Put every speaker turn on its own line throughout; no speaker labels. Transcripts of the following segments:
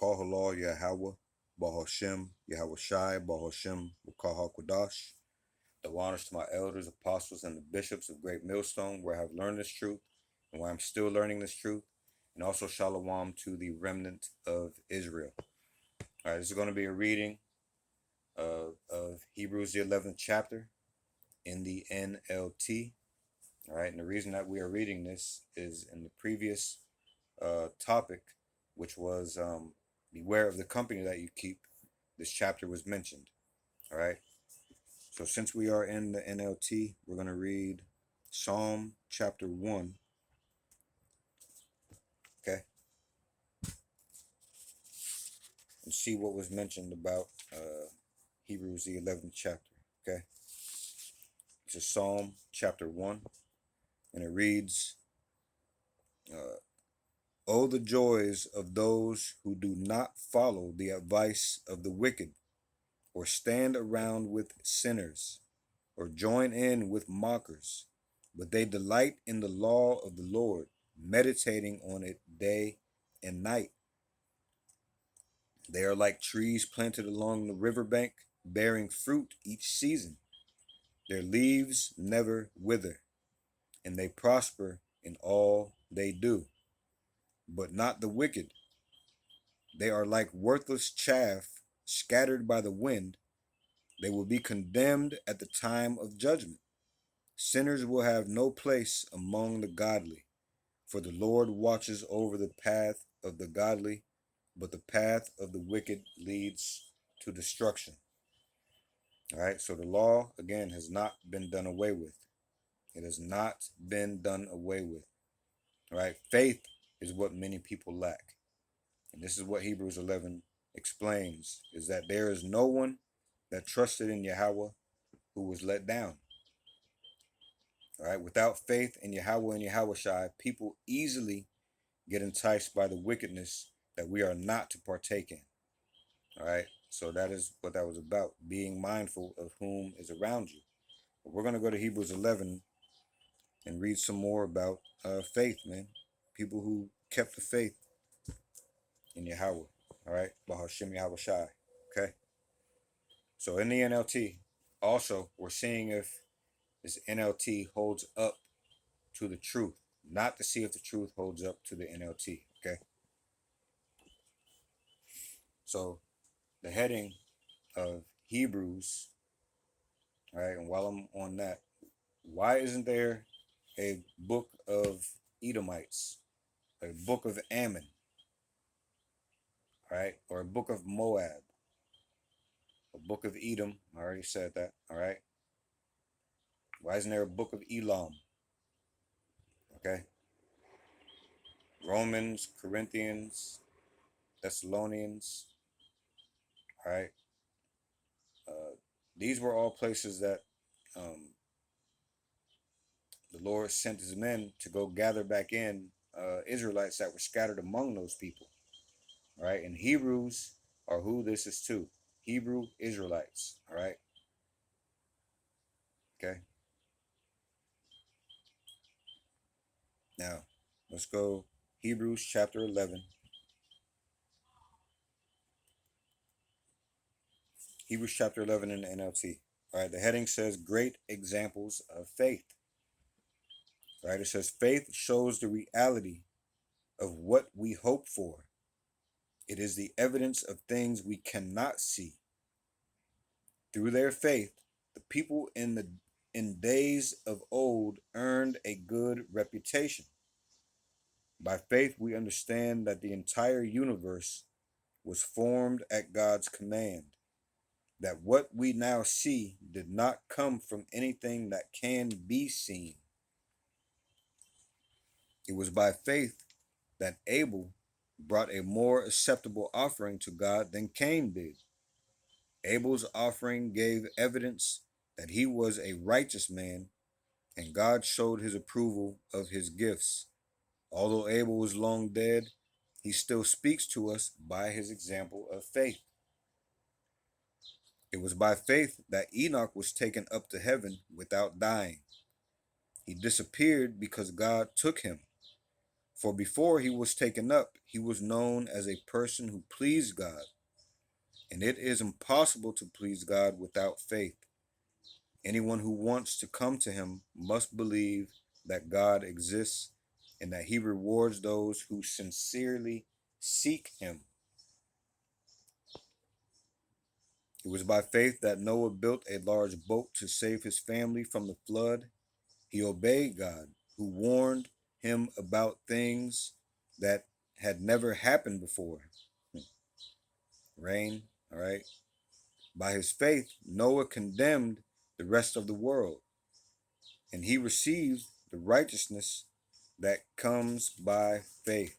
Kahala Yahweh, Bahashem, Yahweh Shai, Bahashem, Wakaha Kodash. The honors to my elders, apostles, and the bishops of Great Millstone, where I have learned this truth and where I'm still learning this truth. And also Shalom to the remnant of Israel. All right, this is going to be a reading of Hebrews, the 11th chapter in the NLT. All right, and the reason that we are reading this is in the previous topic, which was beware of the company that you keep. This chapter was mentioned. All right. So since we are in the NLT, we're going to read Psalm chapter 1. Okay. And see what was mentioned about Hebrews, the 11th chapter. Okay. It's a Psalm chapter 1. And it reads, Oh, the joys of those who do not follow the advice of the wicked, or stand around with sinners, or join in with mockers, but they delight in the law of the Lord, meditating on it day and night. They are like trees planted along the riverbank, bearing fruit each season. Their leaves never wither, and they prosper in all they do. But not the wicked. They are like worthless chaff scattered by the wind. They will be condemned at the time of judgment. Sinners will have no place among the godly, for the Lord watches over the path of the godly, but the path of the wicked leads to destruction. All right, so the law, again, has not been done away with. It has not been done away with. All right, faith is what many people lack. And this is what Hebrews 11 explains, is that there is no one that trusted in Yahweh who was let down. All right, without faith in Yahweh and Yahweh Shai, people easily get enticed by the wickedness that we are not to partake in. All right, so that is what that was about, being mindful of whom is around you. But we're going to go to Hebrews 11 and read some more about faith, man. People who kept the faith in Yahweh. All right, Bahashem Yahweh Shai. Okay, so in the NLT, also, we're seeing if this NLT holds up to the truth, not to see if the truth holds up to the NLT. Okay, so the heading of Hebrews, all right, and while I'm on that, why isn't there a book of Edomites, a book of Ammon, all right, or a book of Moab, a book of Edom? I already said that, all right. Why isn't there a book of Elam? Okay, Romans, Corinthians, Thessalonians, all right. These were all places that um, the Lord sent his men to go gather back in Israelites that were scattered among those people. All right. And Hebrews are who this is to. Hebrew Israelites. All right. Okay. Now, let's go Hebrews chapter 11. Hebrews chapter 11 in the NLT. All right. The heading says great examples of faith. All right. It says faith shows the reality of what we hope for. It is the evidence of things we cannot see. Through their faith, the people in days of old earned a good reputation. By faith, we understand that the entire universe was formed at God's command, that what we now see did not come from anything that can be seen. It was by faith that Abel brought a more acceptable offering to God than Cain did. Abel's offering gave evidence that he was a righteous man, and God showed his approval of his gifts. Although Abel was long dead, he still speaks to us by his example of faith. It was by faith that Enoch was taken up to heaven without dying. He disappeared because God took him. For before he was taken up, he was known as a person who pleased God, and it is impossible to please God without faith. Anyone who wants to come to him must believe that God exists and that he rewards those who sincerely seek him. It was by faith that Noah built a large boat to save his family from the flood. He obeyed God, who warned him about things that had never happened before. Rain, all right? By his faith, Noah condemned the rest of the world, and he received the righteousness that comes by faith.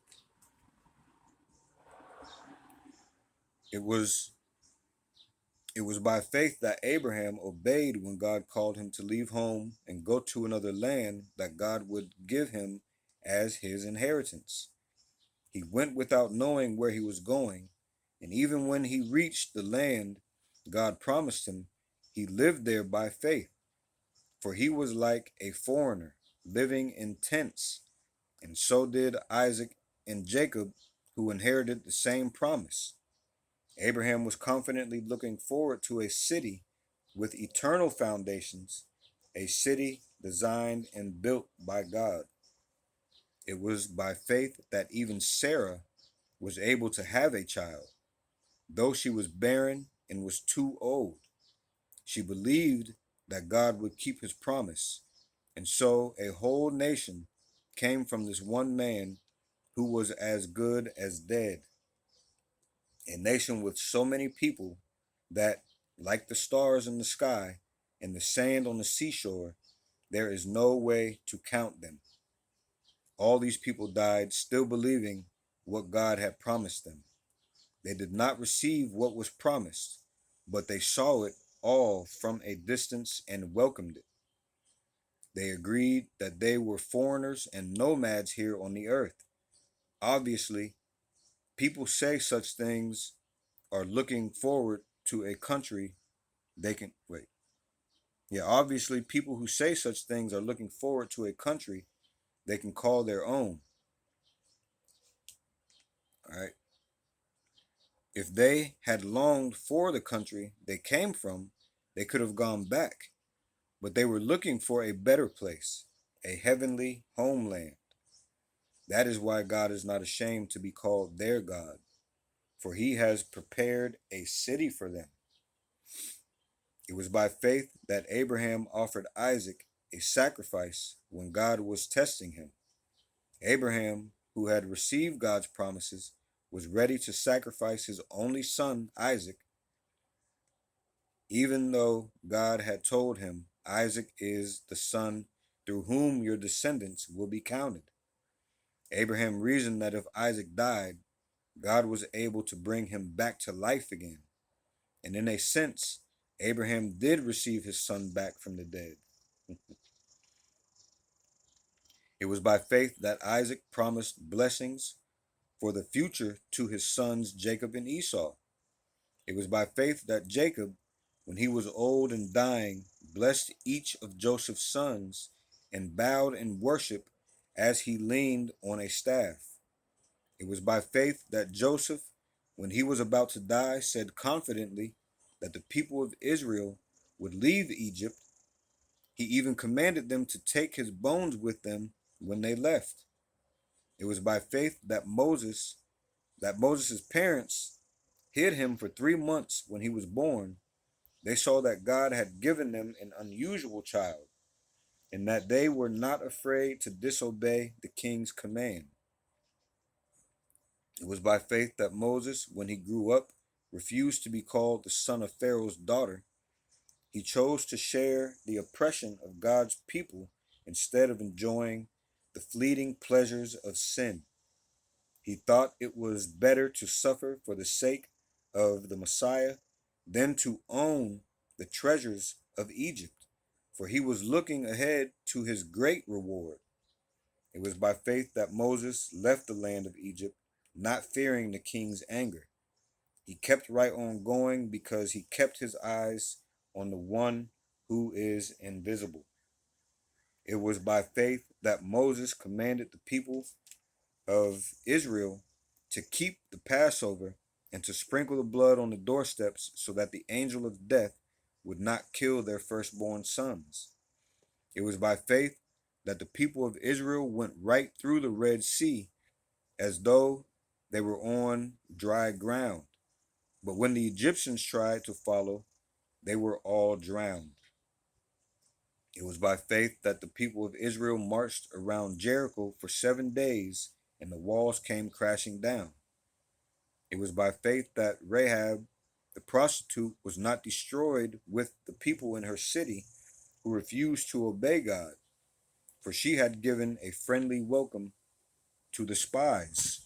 It was it was by faith that Abraham obeyed when God called him to leave home and go to another land that God would give him as his inheritance. He went without knowing where he was going, and even when he reached the land God promised him, he lived there by faith, for he was like a foreigner living in tents, and so did Isaac and Jacob, who inherited the same promise. Abraham was confidently looking forward to a city with eternal foundations, a city designed and built by God. It was by faith that even Sarah was able to have a child, though she was barren and was too old. She believed that God would keep his promise, and so a whole nation came from this one man who was as good as dead. A nation with so many people that, like the stars in the sky and the sand on the seashore, there is no way to count them. All these people died still believing what God had promised them. They did not receive what was promised, but they saw it all from a distance and welcomed it. They agreed that they were foreigners and nomads here on the earth. Obviously, people say such things are looking forward to a country they can wait. Yeah, obviously, people who say such things are looking forward to a country they can call their own. All right. If they had longed for the country they came from, they could have gone back. But they were looking for a better place, a heavenly homeland. That is why God is not ashamed to be called their God, for he has prepared a city for them. It was by faith that Abraham offered Isaac a sacrifice when God was testing him. Abraham, who had received God's promises, was ready to sacrifice his only son, Isaac, even though God had told him, Isaac is the son through whom your descendants will be counted. Abraham reasoned that if Isaac died, God was able to bring him back to life again. And in a sense, Abraham did receive his son back from the dead. It was by faith that Isaac promised blessings for the future to his sons Jacob and Esau. It was by faith that Jacob, when he was old and dying, blessed each of Joseph's sons and bowed in worship as he leaned on a staff. It was by faith that Joseph, when he was about to die, said confidently that the people of Israel would leave Egypt. He even commanded them to take his bones with them when they left. It was by faith that Moses' parents hid him for 3 months when he was born. They saw that God had given them an unusual child, and that they were not afraid to disobey the king's command. It was by faith that Moses, when he grew up, refused to be called the son of Pharaoh's daughter. He chose to share the oppression of God's people instead of enjoying the fleeting pleasures of sin. He thought it was better to suffer for the sake of the Messiah than to own the treasures of Egypt, for he was looking ahead to his great reward. It was by faith that Moses left the land of Egypt, not fearing the king's anger. He kept right on going because he kept his eyes on the one who is invisible. It was by faith that Moses commanded the people of Israel to keep the Passover and to sprinkle the blood on the doorsteps so that the angel of death would not kill their firstborn sons. It was by faith that the people of Israel went right through the Red Sea as though they were on dry ground. But when the Egyptians tried to follow, they were all drowned. It was by faith that the people of Israel marched around Jericho for 7 days and the walls came crashing down. It was by faith that Rahab, the prostitute, was not destroyed with the people in her city who refused to obey God, for she had given a friendly welcome to the spies.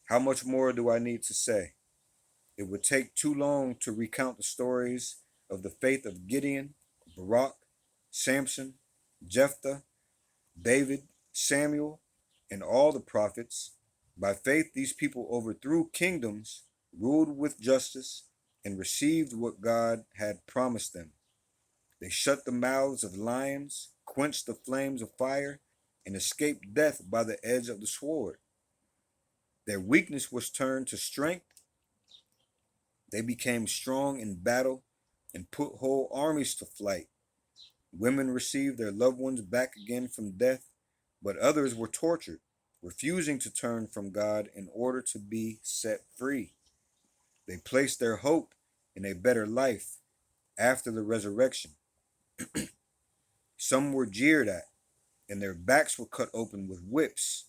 How much more do I need to say? It would take too long to recount the stories of the faith of Gideon, Barak, Samson, Jephthah, David, Samuel, and all the prophets. By faith, these people overthrew kingdoms, ruled with justice, and received what God had promised them. They shut the mouths of lions, quenched the flames of fire, and escaped death by the edge of the sword. Their weakness was turned to strength. They became strong in battle and put whole armies to flight. Women received their loved ones back again from death, but others were tortured, refusing to turn from God in order to be set free. They placed their hope in a better life after the resurrection. Some were jeered at, and their backs were cut open with whips.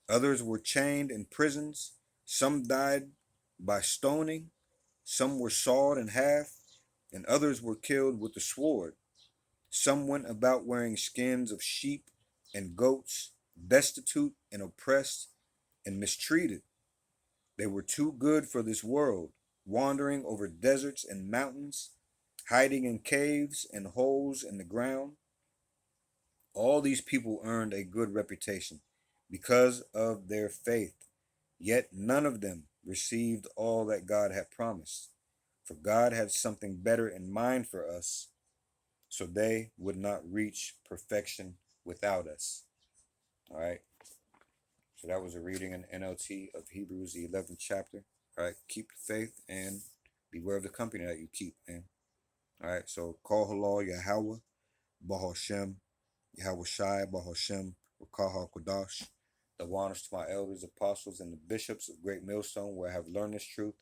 Others were chained in prisons. Some died by stoning. Some were sawed in half, and others were killed with the sword. Some went about wearing skins of sheep and goats, destitute and oppressed and mistreated. They were too good for this world, wandering over deserts and mountains, hiding in caves and holes in the ground. All these people earned a good reputation because of their faith, yet none of them received all that God had promised. For God had something better in mind for us, so they would not reach perfection without us. All right. So that was a reading in NLT of Hebrews, the 11th chapter. All right. Keep the faith and beware of the company that you keep, man. All right. So call halal Yahweh, Bahashem, Yahweh Shai, Bahashem, Rakaha Kodash. The honors to my elders, apostles, and the bishops of Great Millstone, where I have learned this truth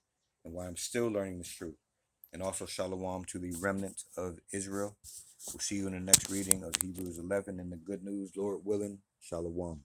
and where I'm still learning this truth. And also shalom to the remnant of Israel. We'll see you in the next reading of Hebrews 11 and the good news, Lord willing. Shalom.